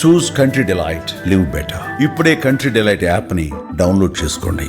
చూస్ country delight, live better. ఇప్పుడే country delight app ని download చేసుకోండి.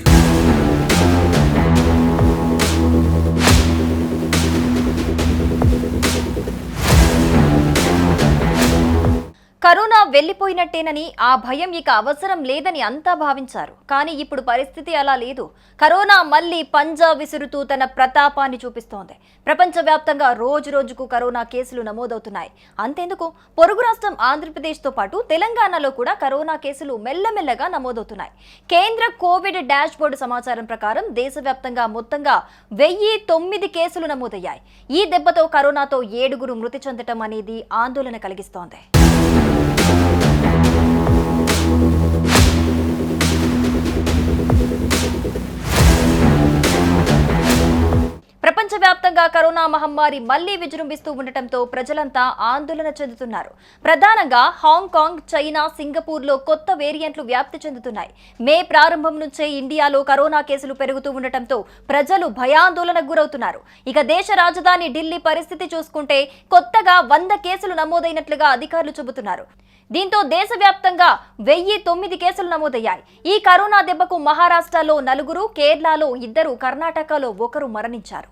కరోనా వెళ్లిపోయినట్టేనని, ఆ భయం ఇక అవసరం లేదని అంతా భావించారు. కానీ ఇప్పుడు పరిస్థితి అలా లేదు. కరోనా మళ్లీ పంజా విసురుతూ తన ప్రతాపాన్ని చూపిస్తోంది. ప్రపంచవ్యాప్తంగా రోజు రోజుకు కరోనా కేసులు నమోదవుతున్నాయి. అంతేందుకు పొరుగు రాష్ట్రం ఆంధ్రప్రదేశ్తో పాటు తెలంగాణలో కూడా కరోనా కేసులు మెల్లమెల్లగా నమోదవుతున్నాయి. కేంద్ర కోవిడ్ డాష్ బోర్డు సమాచారం ప్రకారం దేశవ్యాప్తంగా మొత్తంగా 1009 కేసులు నమోదయ్యాయి. ఈ దెబ్బతో కరోనాతో 7 మృతి చెందటం అనేది ఆందోళన కలిగిస్తోంది. ప్రపంచవ్యాప్తంగా కరోనా మహమ్మారి మళ్లీ విజృంభిస్తూ ఉండటంతో ప్రజలంతా ఆందోళన చెందుతున్నారు. ప్రధానంగా హాంకాంగ్, చైనా, సింగపూర్లో కొత్త వేరియంట్లు వ్యాప్తి చెందుతున్నాయి. మే ప్రారంభం నుంచే ఇండియాలో కరోనా కేసులు పెరుగుతూ ఉండటంతో ప్రజలు భయాందోళనకు గురవుతున్నారు. ఇక దేశ రాజధాని ఢిల్లీ పరిస్థితి చూసుకుంటే కొత్తగా 100 కేసులు నమోదైనట్లుగా అధికారులు చెబుతున్నారు. దీంతో దేశవ్యాప్తంగా 1009 కేసులు నమోదయ్యాయి. ఈ కరోనా దెబ్బకు మహారాష్ట్రలో 4, కేరళలో 2, కర్ణాటకలో 1 మరణించారు.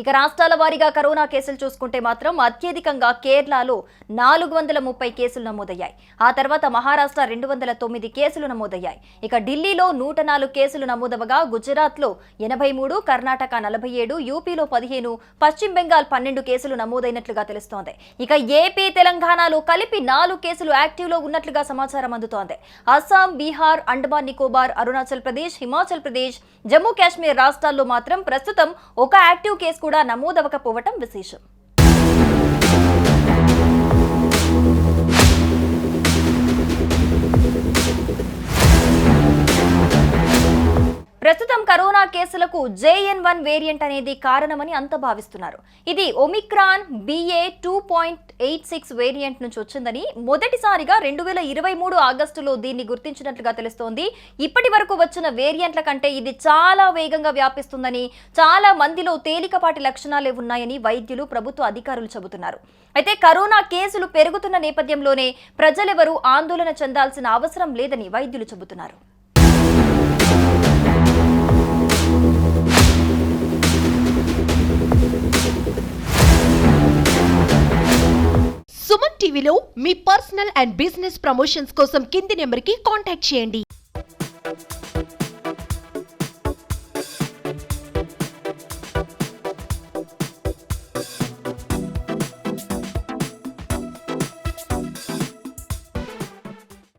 ఇక రాష్ట్రాల వారీగా కరోనా కేసులు చూసుకుంటే మాత్రం అత్యధికంగా కేరళలో 430 కేసులు నమోదయ్యాయి. ఆ తర్వాత మహారాష్ట్ర 209 కేసులు నమోదయ్యాయి. ఇక ఢిల్లీలో 104 కేసులు నమోదవగా గుజరాత్లో 83, కర్ణాటక 47, యూపీలో 15, పశ్చిమ బెంగాల్ 12 కేసులు నమోదైనట్లుగా తెలుస్తోంది. ఇక ఏపీ, తెలంగాణలో కలిపి 4 కేసులు యాక్టివ్లో ఉన్నట్లుగా సమాచారం అందుతోంది. అస్సాం, బీహార్, అండమాన్ నికోబార్, అరుణాచల్ ప్రదేశ్, హిమాచల్ ప్రదేశ్, జమ్మూ కాశ్మీర్ రాష్ట్రాల్లో మాత్రం ప్రస్తుతం ఒక యాక్టివ్ కేసు కూడా నమోదవకపోవటం విశేషం. ప్రస్తుతం కరోనా కేసులకు JN1 వేరియంట్ అనేది కారణమని అంతా భావిస్తున్నారు. ఇది ఒమిక్రాన్ BA.2.86 వేరియంట్ నుంచి వచ్చిందని మొదటిసారిగా 2023 ఆగస్టులో దీన్ని గుర్తించినట్లుగా తెలుస్తోంది. ఇప్పటి వరకు వచ్చిన వేరియంట్ల కంటే ఇది చాలా వేగంగా వ్యాపిస్తుందని, చాలా మందిలో తేలికపాటి లక్షణాలే ఉన్నాయని వైద్యులు, ప్రభుత్వ అధికారులు చెబుతున్నారు. అయితే కరోనా కేసులు పెరుగుతున్న నేపథ్యంలోనే ప్రజలెవరూ ఆందోళన చెందాల్సిన అవసరం లేదని వైద్యులు చెబుతున్నారు. సుమన్ టీవీలో మీ పర్సనల్ అండ్ బిజినెస్ ప్రమోషన్స్ కోసం కింది నెంబర్కి కాంటాక్ట్ చేయండి.